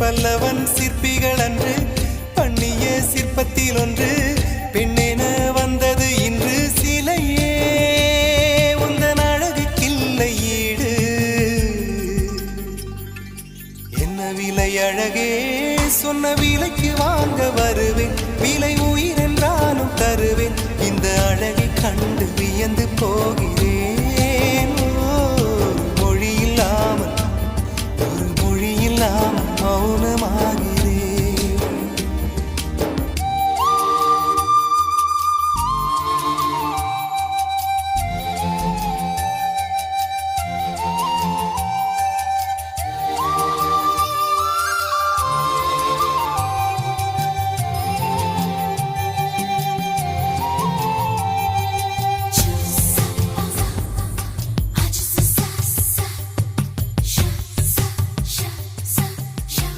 பல்லவன் சிற்பிகள் அன்று பண்ணிய சிற்பத்தில் ஒன்று பெண்ணென வந்தது இன்று சிலையே உந்தன் அழகுக்கில்லை ஈடு. என்ன விலை அழகே சொன்ன விலைக்கு வாங்க வருவேன், விலை உயிர் என்றாலும் தருவேன், இந்த அழகை கண்டு வியந்து போகிறேன்.